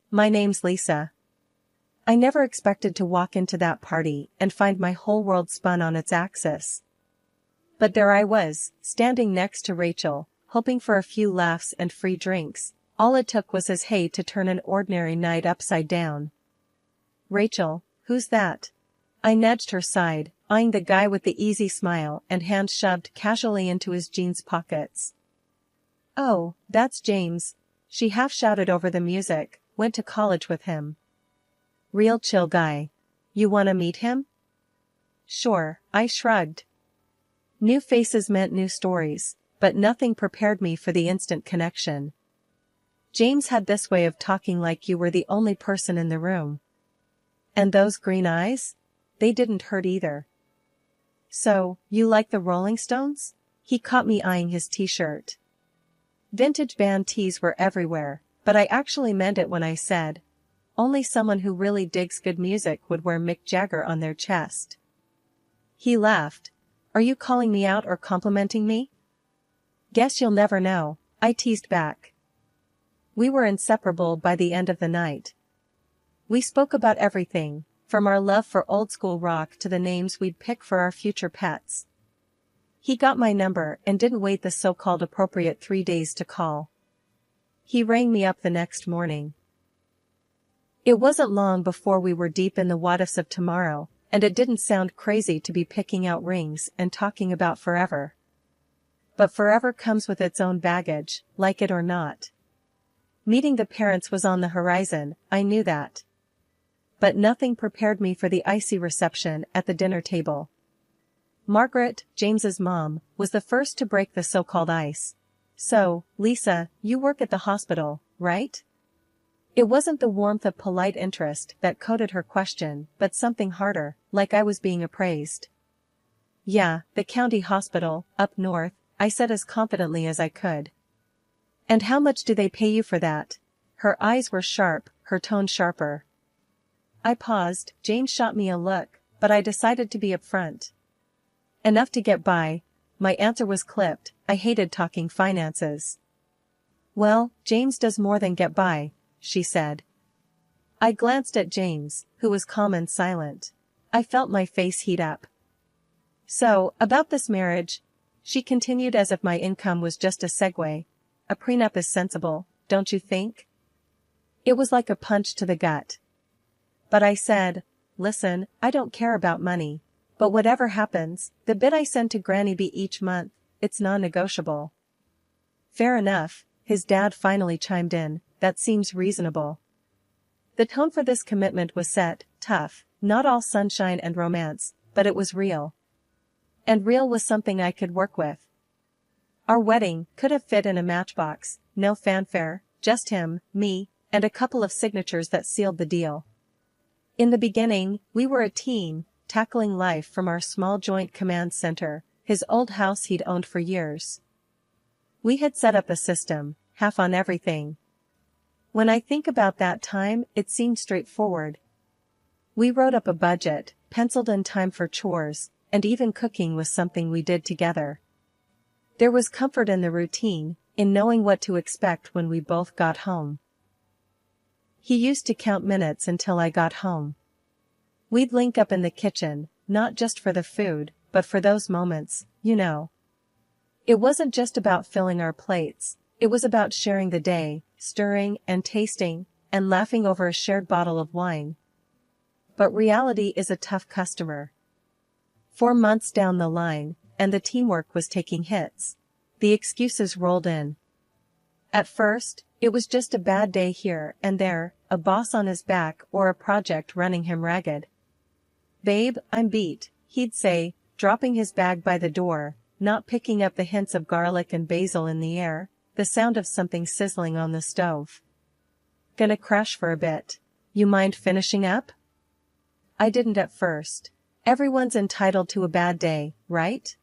My name's Lisa. I never expected to walk into that party and find my whole world spun on its axis. But there I was, standing next to Rachel, hoping for a few laughs and free drinks. All it took was his hey to turn an ordinary night upside down. Rachel, who's that? I nudged her side, eyeing the guy with the easy smile and hands shoved casually into his jeans pockets. Oh, that's James. She half shouted over the music, went to college with him. Real chill guy. You wanna meet him? Sure, I shrugged. New faces meant new stories, but nothing prepared me for the instant connection. James had this way of talking like you were the only person in the room. And those green eyes? They didn't hurt either. So, you like the Rolling Stones? He caught me eyeing his t-shirt. Vintage band tees were everywhere, but I actually meant it when I said, only someone who really digs good music would wear Mick Jagger on their chest. He laughed. Are you calling me out or complimenting me? Guess you'll never know, I teased back. We were inseparable by the end of the night. We spoke about everything, from our love for old-school rock to the names we'd pick for our future pets. He got my number and didn't wait the so-called appropriate 3 days to call. He rang me up the next morning. It wasn't long before we were deep in the what-ifs of tomorrow, and it didn't sound crazy to be picking out rings and talking about forever. But forever comes with its own baggage, like it or not. Meeting the parents was on the horizon, I knew that. But nothing prepared me for the icy reception at the dinner table. Margaret, James's mom, was the first to break the so-called ice. So, Lisa, you work at the hospital, right? It wasn't the warmth of polite interest that coded her question, but something harder, like I was being appraised. Yeah, the county hospital, up north, I said as confidently as I could. And how much do they pay you for that? Her eyes were sharp, her tone sharper. I paused, Jane shot me a look, but I decided to be upfront. Enough to get by. My answer was clipped, I hated talking finances. Well, James does more than get by, she said. I glanced at James, who was calm and silent. I felt my face heat up. So, about this marriage, she continued as if my income was just a segue. A prenup is sensible, don't you think? It was like a punch to the gut. But I said, listen, I don't care about money. But whatever happens, the bit I send to Granny B each month, it's non-negotiable. Fair enough, his dad finally chimed in, that seems reasonable. The tone for this commitment was set, tough, not all sunshine and romance, but it was real. And real was something I could work with. Our wedding could have fit in a matchbox, no fanfare, just him, me, and a couple of signatures that sealed the deal. In the beginning, we were a team, tackling life from our small joint command center, his old house he'd owned for years. We had set up a system, half on everything. When I think about that time, it seemed straightforward. We wrote up a budget, penciled in time for chores, and even cooking was something we did together. There was comfort in the routine, in knowing what to expect when we both got home. He used to count minutes until I got home. We'd link up in the kitchen, not just for the food, but for those moments, you know. It wasn't just about filling our plates, it was about sharing the day, stirring and tasting, and laughing over a shared bottle of wine. But reality is a tough customer. 4 months down the line, and the teamwork was taking hits. The excuses rolled in. At first, it was just a bad day here and there, a boss on his back or a project running him ragged. "Babe, I'm beat," he'd say, dropping his bag by the door, not picking up the hints of garlic and basil in the air, the sound of something sizzling on the stove. "Gonna crash for a bit. You mind finishing up?" I didn't at first. Everyone's entitled to a bad day, right?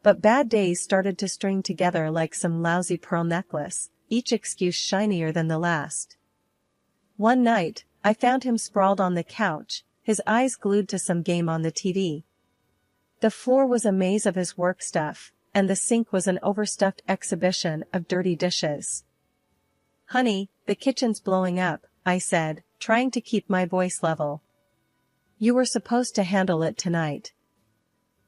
But bad days started to string together like some lousy pearl necklace, each excuse shinier than the last. One night, I found him sprawled on the couch, his eyes glued to some game on the TV. The floor was a maze of his work stuff, and the sink was an overstuffed exhibition of dirty dishes. "Honey, the kitchen's blowing up," I said, trying to keep my voice level. You were supposed to handle it tonight.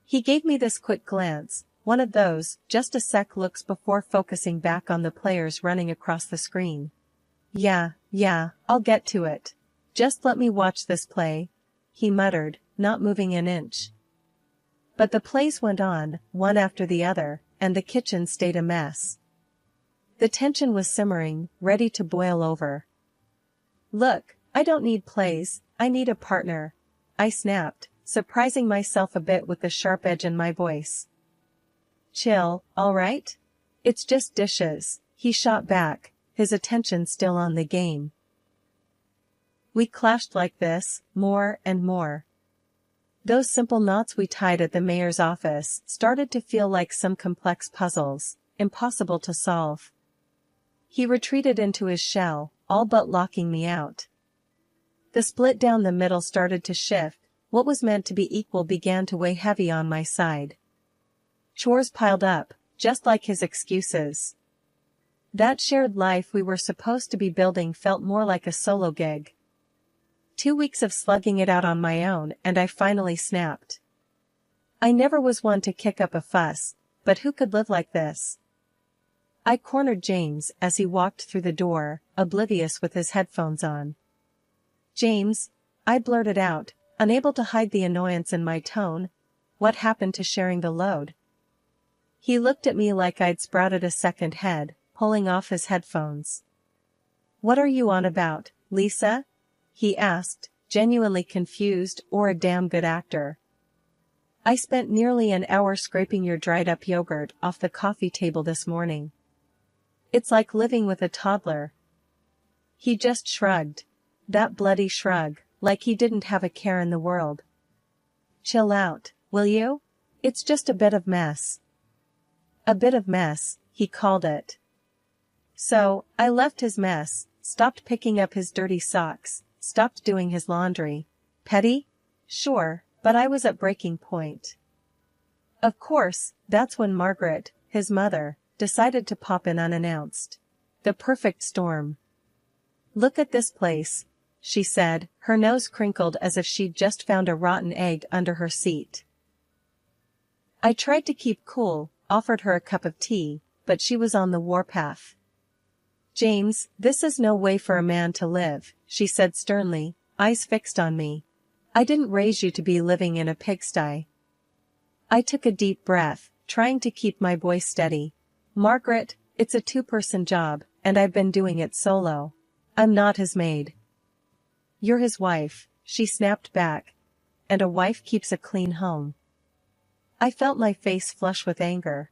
He gave me this quick glance, one of those, just a sec looks before focusing back on the players running across the screen. Yeah, I'll get to it. Just let me watch this play, he muttered, not moving an inch. But the plays went on, one after the other, and the kitchen stayed a mess. The tension was simmering, ready to boil over. Look, I don't need plays, I need a partner, I snapped, surprising myself a bit with the sharp edge in my voice. Chill, all right? It's just dishes, he shot back, his attention still on the game. We clashed like this, more and more. Those simple knots we tied at the mayor's office started to feel like some complex puzzles, impossible to solve. He retreated into his shell, all but locking me out. The split down the middle started to shift, what was meant to be equal began to weigh heavy on my side. Chores piled up, just like his excuses. That shared life we were supposed to be building felt more like a solo gig. 2 weeks of slugging it out on my own and I finally snapped. I never was one to kick up a fuss, but who could live like this? I cornered James as he walked through the door, oblivious with his headphones on. James, I blurted out, unable to hide the annoyance in my tone. What happened to sharing the load? He looked at me like I'd sprouted a second head, pulling off his headphones. What are you on about, Lisa? He asked, genuinely confused or a damn good actor. I spent nearly an hour scraping your dried-up yogurt off the coffee table this morning. It's like living with a toddler. He just shrugged. That bloody shrug, like he didn't have a care in the world. Chill out, will you? It's just a bit of mess. A bit of mess, he called it. So, I left his mess, stopped picking up his dirty socks, stopped doing his laundry. Petty? Sure, but I was at breaking point. Of course, that's when Margaret, his mother, decided to pop in unannounced. The perfect storm. Look at this place, she said, her nose crinkled as if she'd just found a rotten egg under her seat. I tried to keep cool, offered her a cup of tea, but she was on the warpath. James, this is no way for a man to live, she said sternly, eyes fixed on me. I didn't raise you to be living in a pigsty. I took a deep breath, trying to keep my voice steady. Margaret, it's a two-person job, and I've been doing it solo. I'm not his maid. You're his wife, she snapped back. And a wife keeps a clean home. I felt my face flush with anger.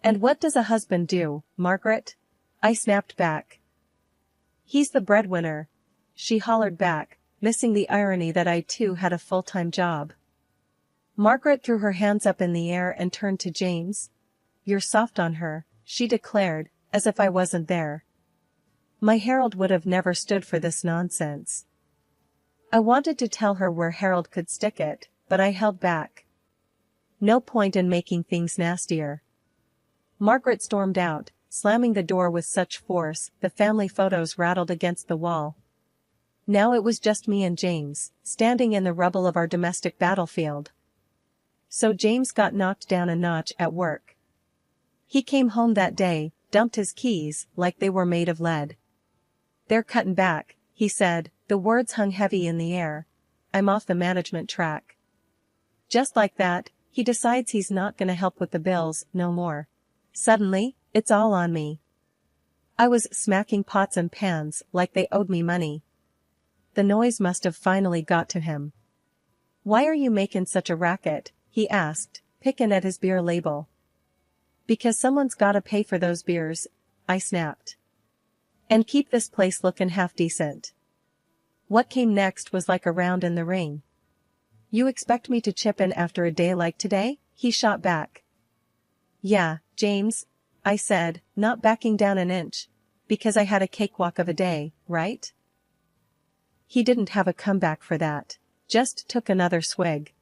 And what does a husband do, Margaret? I snapped back. He's the breadwinner, she hollered back, missing the irony that I too had a full-time job. Margaret threw her hands up in the air and turned to James. You're soft on her, she declared, as if I wasn't there. My Harold would have never stood for this nonsense. I wanted to tell her where Harold could stick it, but I held back. No point in making things nastier. Margaret stormed out, slamming the door with such force, the family photos rattled against the wall. Now it was just me and James, standing in the rubble of our domestic battlefield. So James got knocked down a notch at work. He came home that day, dumped his keys like they were made of lead. They're cutting back, he said, the words hung heavy in the air. I'm off the management track. Just like that, he decides he's not gonna help with the bills no more. Suddenly, it's all on me. I was smacking pots and pans like they owed me money. The noise must have finally got to him. Why are you making such a racket? He asked, picking at his beer label. Because someone's gotta pay for those beers, I snapped. And keep this place looking half decent. What came next was like a round in the ring. You expect me to chip in after a day like today? He shot back. Yeah, James, I said, not backing down an inch. Because I had a cakewalk of a day, right? He didn't have a comeback for that. Just took another swig.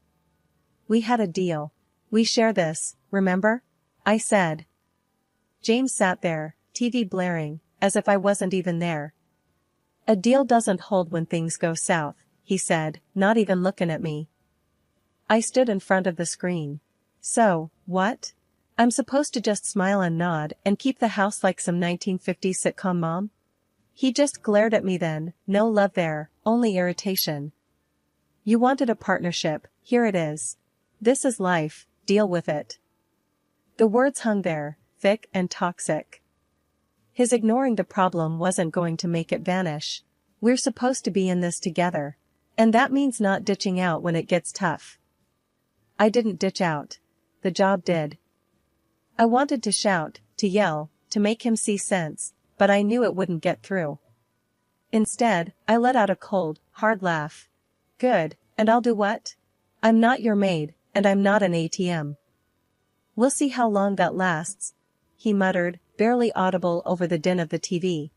We had a deal. We share this, remember? I said. James sat there, TV blaring, as if I wasn't even there. A deal doesn't hold when things go south, he said, not even looking at me. I stood in front of the screen. So, what? I'm supposed to just smile and nod and keep the house like some 1950s sitcom mom? He just glared at me then, no love there, only irritation. You wanted a partnership, here it is. This is life, deal with it. The words hung there, thick and toxic. His ignoring the problem wasn't going to make it vanish. We're supposed to be in this together. And that means not ditching out when it gets tough. I didn't ditch out. The job did. I wanted to shout, to yell, to make him see sense, but I knew it wouldn't get through. Instead, I let out a cold, hard laugh. Good, and I'll do what? I'm not your maid, and I'm not an ATM. We'll see how long that lasts, he muttered, barely audible over the din of the TV.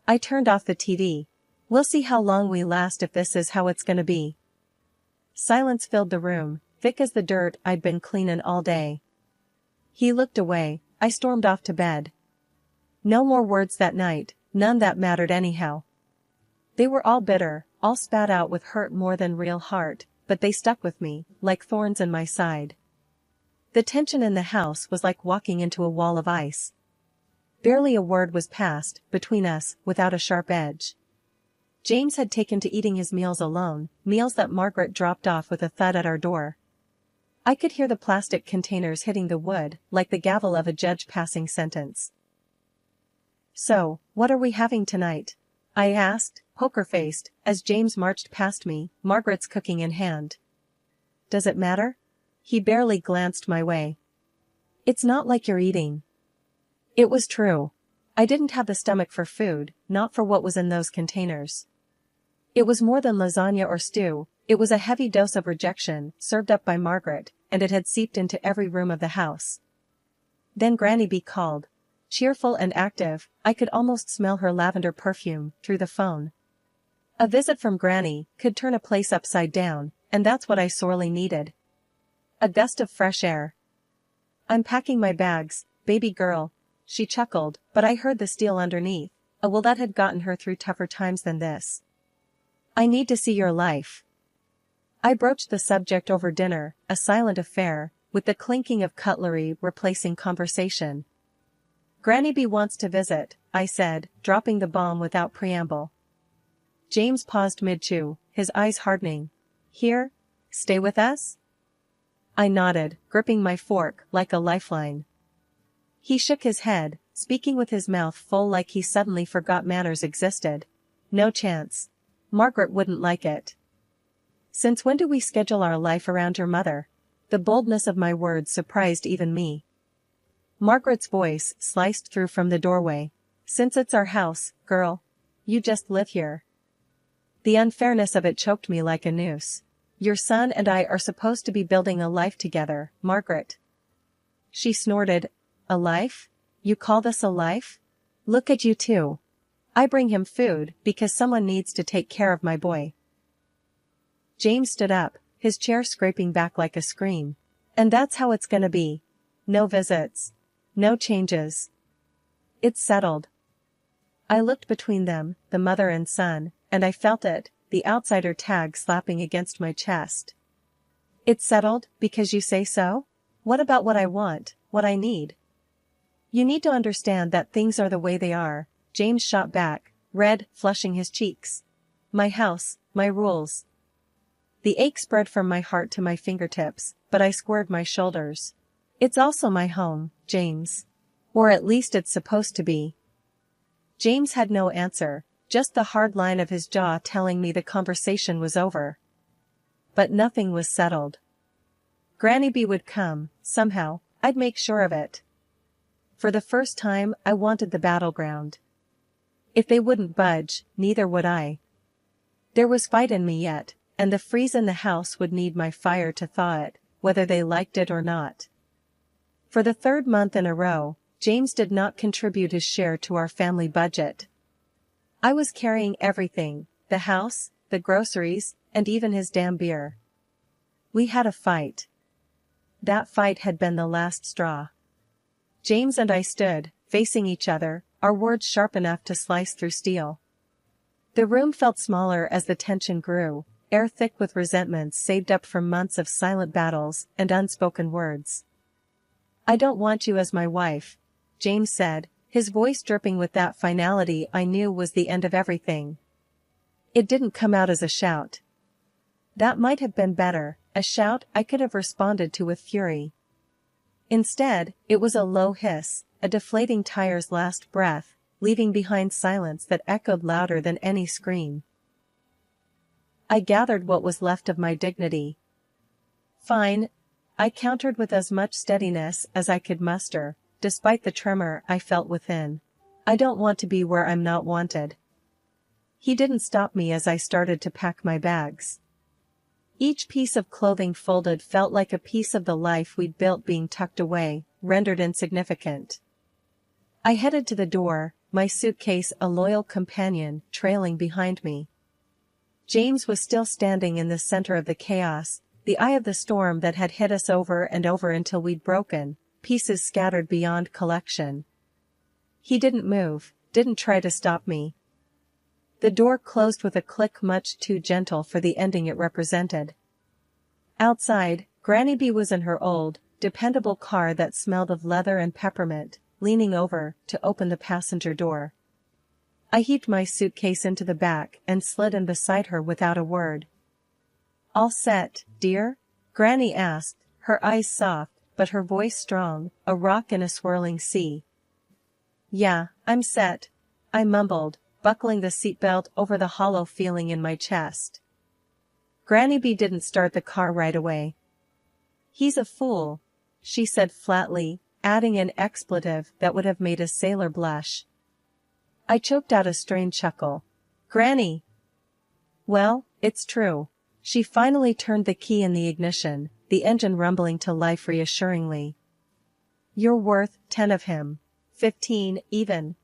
I turned off the TV. We'll see how long we last if this is how it's gonna be. Silence filled the room, thick as the dirt I'd been cleaning all day. He looked away. I stormed off to bed. No more words that night, none that mattered anyhow. They were all bitter, all spat out with hurt more than real heart, but they stuck with me, like thorns in my side. The tension in the house was like walking into a wall of ice. Barely a word was passed between us without a sharp edge. James had taken to eating his meals alone, meals that Margaret dropped off with a thud at our door. I could hear the plastic containers hitting the wood, like the gavel of a judge passing sentence. So, what are we having tonight? I asked, poker-faced, as James marched past me, Margaret's cooking in hand. Does it matter? He barely glanced my way. It's not like you're eating. It was true. I didn't have the stomach for food, not for what was in those containers. It was more than lasagna or stew, it was a heavy dose of rejection, served up by Margaret, and it had seeped into every room of the house. Then Granny B called. Cheerful and active, I could almost smell her lavender perfume through the phone. A visit from Granny could turn a place upside down, and that's what I sorely needed. A gust of fresh air. I'm packing my bags, baby girl, she chuckled, but I heard the steel underneath. A will that had gotten her through tougher times than this. I need to see your life. I broached the subject over dinner, a silent affair, with the clinking of cutlery replacing conversation. Granny B wants to visit, I said, dropping the bomb without preamble. James paused mid-chew, his eyes hardening. Here? Stay with us? I nodded, gripping my fork like a lifeline. He shook his head, speaking with his mouth full like he suddenly forgot manners existed. No chance. Margaret wouldn't like it. Since when do we schedule our life around your mother? The boldness of my words surprised even me. Margaret's voice sliced through from the doorway. Since it's our house, girl. You just live here. The unfairness of it choked me like a noose. Your son and I are supposed to be building a life together, Margaret. She snorted. A life? You call this a life? Look at you two. I bring him food because someone needs to take care of my boy. James stood up, his chair scraping back like a scream. And that's how it's gonna be. No visits. No changes. It's settled. I looked between them, the mother and son, and I felt it, the outsider tag slapping against my chest. It's settled, because you say so? What about what I want, what I need? You need to understand that things are the way they are, James shot back, red, flushing his cheeks. My house, my rules. The ache spread from my heart to my fingertips, but I squared my shoulders. It's also my home, James. Or at least it's supposed to be. James had no answer, just the hard line of his jaw telling me the conversation was over. But nothing was settled. Granny B would come, somehow, I'd make sure of it. For the first time, I wanted the battleground. If they wouldn't budge, neither would I. There was fight in me yet, and the freeze in the house would need my fire to thaw it, whether they liked it or not. For the third month in a row, James did not contribute his share to our family budget. I was carrying everything, the house, the groceries, and even his damn beer. We had a fight. That fight had been the last straw. James and I stood, facing each other, our words sharp enough to slice through steel. The room felt smaller as the tension grew, air thick with resentments saved up from months of silent battles and unspoken words. "I don't want you as my wife," James said, his voice dripping with that finality I knew was the end of everything. It didn't come out as a shout. That might have been better, a shout I could have responded to with fury. Instead, it was a low hiss, a deflating tire's last breath, leaving behind silence that echoed louder than any scream. I gathered what was left of my dignity. "Fine," I countered with as much steadiness as I could muster, despite the tremor I felt within. "I don't want to be where I'm not wanted." He didn't stop me as I started to pack my bags. Each piece of clothing folded felt like a piece of the life we'd built being tucked away, rendered insignificant. I headed to the door, my suitcase a loyal companion trailing behind me. James was still standing in the center of the chaos, the eye of the storm that had hit us over and over until we'd broken, pieces scattered beyond collection. He didn't move, didn't try to stop me. The door closed with a click much too gentle for the ending it represented. Outside, Granny B was in her old, dependable car that smelled of leather and peppermint, leaning over to open the passenger door. I heaved my suitcase into the back and slid in beside her without a word. "All set, dear?" Granny asked, her eyes soft, but her voice strong, a rock in a swirling sea. "Yeah, I'm set," I mumbled, buckling the seatbelt over the hollow feeling in my chest. Granny B didn't start the car right away. "He's a fool," she said flatly, adding an expletive that would have made a sailor blush. I choked out a strained chuckle. "Granny!" "Well, it's true." She finally turned the key in the ignition, the engine rumbling to life reassuringly. "You're worth 10 of him. 15, even."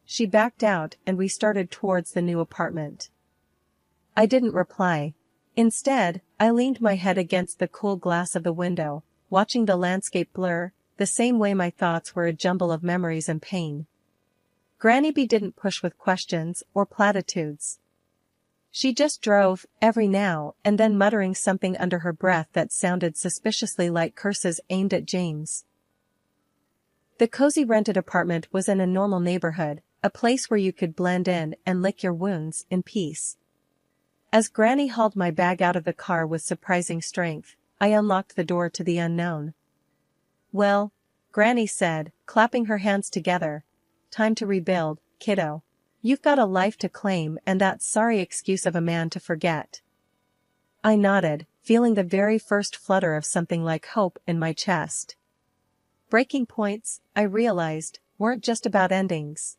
She backed out and we started towards the new apartment. I didn't reply. Instead, I leaned my head against the cool glass of the window, watching the landscape blur, the same way my thoughts were a jumble of memories and pain. Granny B didn't push with questions or platitudes. She just drove, every now and then muttering something under her breath that sounded suspiciously like curses aimed at James. The cozy rented apartment was in a normal neighborhood, a place where you could blend in and lick your wounds in peace. As Granny hauled my bag out of the car with surprising strength, I unlocked the door to the unknown. "Well," Granny said, clapping her hands together, "time to rebuild, kiddo. You've got a life to claim and that sorry excuse of a man to forget." I nodded, feeling the very first flutter of something like hope in my chest. Breaking points, I realized, weren't just about endings.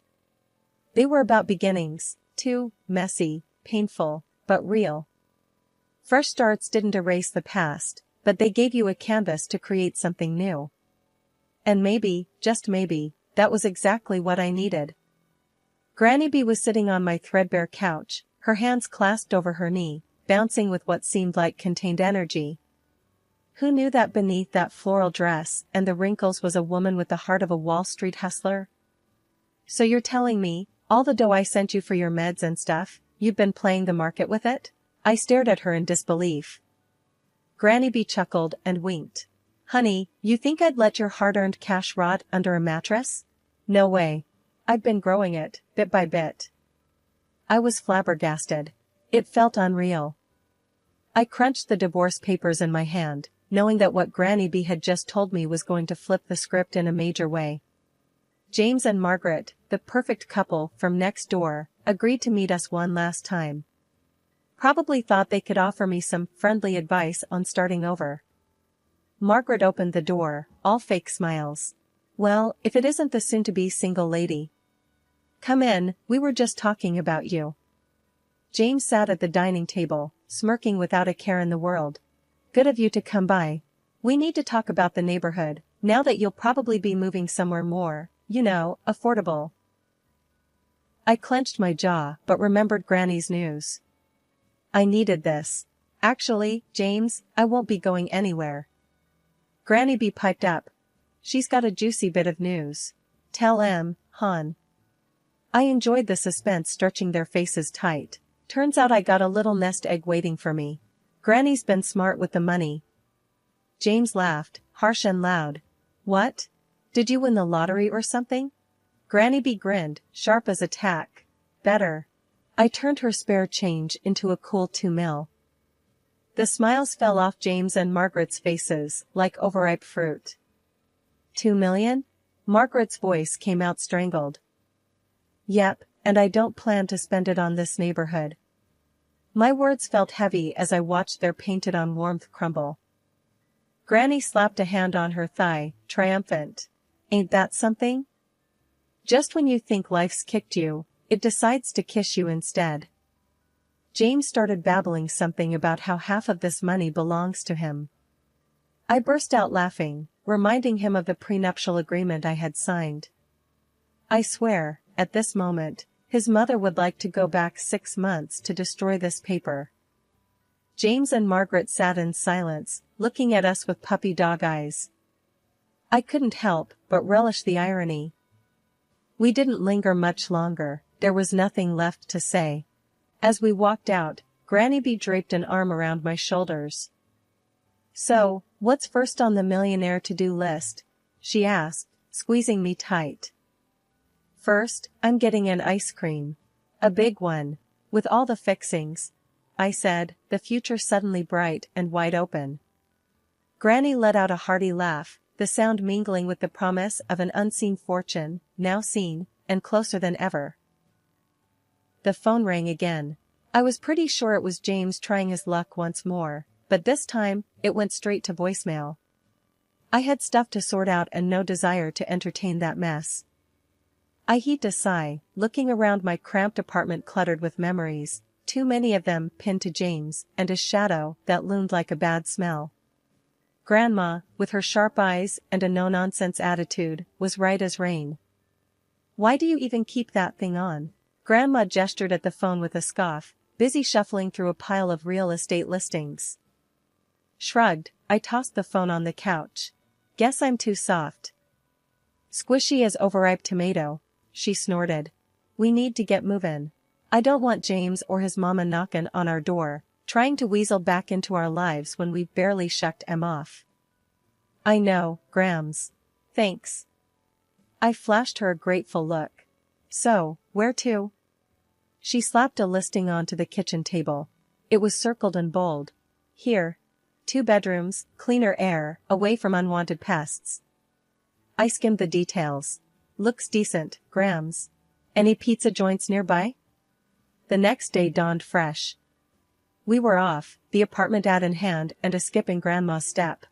They were about beginnings, too, messy, painful, but real. Fresh starts didn't erase the past, but they gave you a canvas to create something new. And maybe, just maybe, that was exactly what I needed. Granny B was sitting on my threadbare couch, her hands clasped over her knee, bouncing with what seemed like contained energy. Who knew that beneath that floral dress and the wrinkles was a woman with the heart of a Wall Street hustler? "So you're telling me, all the dough I sent you for your meds and stuff, you've been playing the market with it?" I stared at her in disbelief. Granny B chuckled and winked. "Honey, you think I'd let your hard-earned cash rot under a mattress? No way. I've been growing it, bit by bit." I was flabbergasted. It felt unreal. I crunched the divorce papers in my hand, knowing that what Granny B had just told me was going to flip the script in a major way. James and Margaret, the perfect couple from next door, agreed to meet us one last time. Probably thought they could offer me some friendly advice on starting over. Margaret opened the door, all fake smiles. "Well, if it isn't the soon-to-be single lady. Come in, we were just talking about you." James sat at the dining table, smirking without a care in the world. "Good of you to come by. We need to talk about the neighborhood, now that you'll probably be moving somewhere more, affordable." I clenched my jaw but remembered Granny's news. I needed this. "Actually, James, I won't be going anywhere." Granny B piped up. "She's got a juicy bit of news. Tell hon." I enjoyed the suspense stretching their faces tight. Turns out I got a little nest egg waiting for me. Granny's been smart with the money. James laughed, harsh and loud. What? Did you win the lottery or something? Granny B grinned, sharp as a tack. Better. I turned her spare change into a cool 2 mil. The smiles fell off James and Margaret's faces, like overripe fruit. 2 million? Margaret's voice came out strangled. Yep, and I don't plan to spend it on this neighborhood. My words felt heavy as I watched their painted-on warmth crumble. Granny slapped a hand on her thigh, triumphant. Ain't that something? Just when you think life's kicked you, it decides to kiss you instead. James started babbling something about how half of this money belongs to him. I burst out laughing, reminding him of the prenuptial agreement I had signed. I swear, at this moment, his mother would like to go back 6 months to destroy this paper. James and Margaret sat in silence, looking at us with puppy dog eyes. I couldn't help but relish the irony. We didn't linger much longer, there was nothing left to say. As we walked out, Granny B draped an arm around my shoulders. So, what's first on the millionaire to-do list? She asked, squeezing me tight. First, I'm getting an ice cream. A big one. With all the fixings, I said, the future suddenly bright and wide open. Granny let out a hearty laugh, the sound mingling with the promise of an unseen fortune, now seen, and closer than ever. The phone rang again. I was pretty sure it was James trying his luck once more, but this time, it went straight to voicemail. I had stuff to sort out and no desire to entertain that mess. I heaved a sigh, looking around my cramped apartment cluttered with memories, too many of them pinned to James, and his shadow that loomed like a bad smell. Grandma, with her sharp eyes and a no-nonsense attitude, was right as rain. Why do you even keep that thing on? Grandma gestured at the phone with a scoff, busy shuffling through a pile of real estate listings. Shrugged, I tossed the phone on the couch. Guess I'm too soft. Squishy as overripe tomato, she snorted. We need to get movin'. I don't want James or his mama knockin' on our door, trying to weasel back into our lives when we've barely shucked 'em off. I know, Grams. Thanks. I flashed her a grateful look. So, where to? She slapped a listing onto the kitchen table. It was circled in bold. Here. 2 bedrooms, cleaner air, away from unwanted pests. I skimmed the details. Looks decent, Grams. Any pizza joints nearby? The next day dawned fresh. We were off, the apartment ad in hand and a skip in Grandma's step.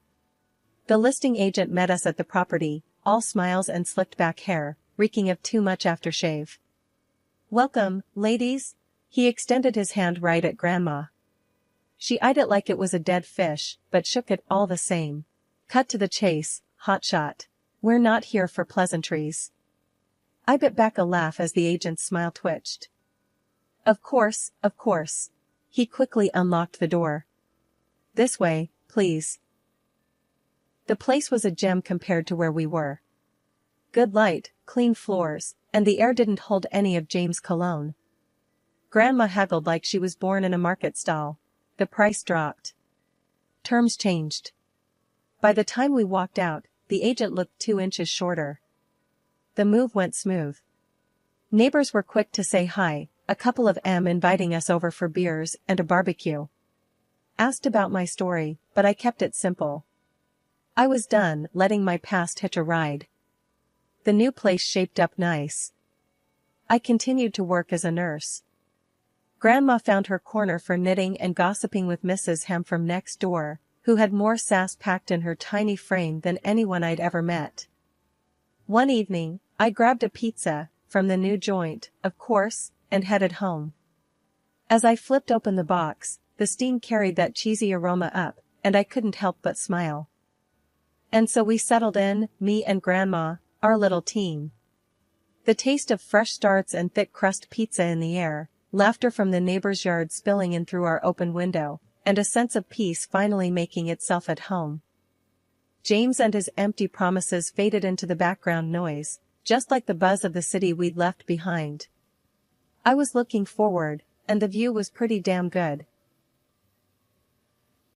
The listing agent met us at the property, all smiles and slicked back hair, reeking of too much aftershave. Welcome, ladies. He extended his hand right at Grandma. She eyed it like it was a dead fish, but shook it all the same. Cut to the chase, hotshot. We're not here for pleasantries. I bit back a laugh as the agent's smile twitched. Of course, of course. He quickly unlocked the door. This way, please. The place was a gem compared to where we were. Good light, clean floors, and the air didn't hold any of James' cologne. Grandma haggled like she was born in a market stall. The price dropped. Terms changed. By the time we walked out, the agent looked 2 inches shorter. The move went smooth. Neighbors were quick to say hi, a couple of them inviting us over for beers and a barbecue. Asked about my story, but I kept it simple. I was done letting my past hitch a ride. The new place shaped up nice. I continued to work as a nurse. Grandma found her corner for knitting and gossiping with Mrs. Hem from next door, who had more sass packed in her tiny frame than anyone I'd ever met. One evening, I grabbed a pizza, from the new joint, of course, and headed home. As I flipped open the box, the steam carried that cheesy aroma up, and I couldn't help but smile. And so we settled in, me and Grandma, our little team. The taste of fresh starts and thick crust pizza in the air, laughter from the neighbor's yard spilling in through our open window, and a sense of peace finally making itself at home. James and his empty promises faded into the background noise, just like the buzz of the city we'd left behind. I was looking forward, and the view was pretty damn good,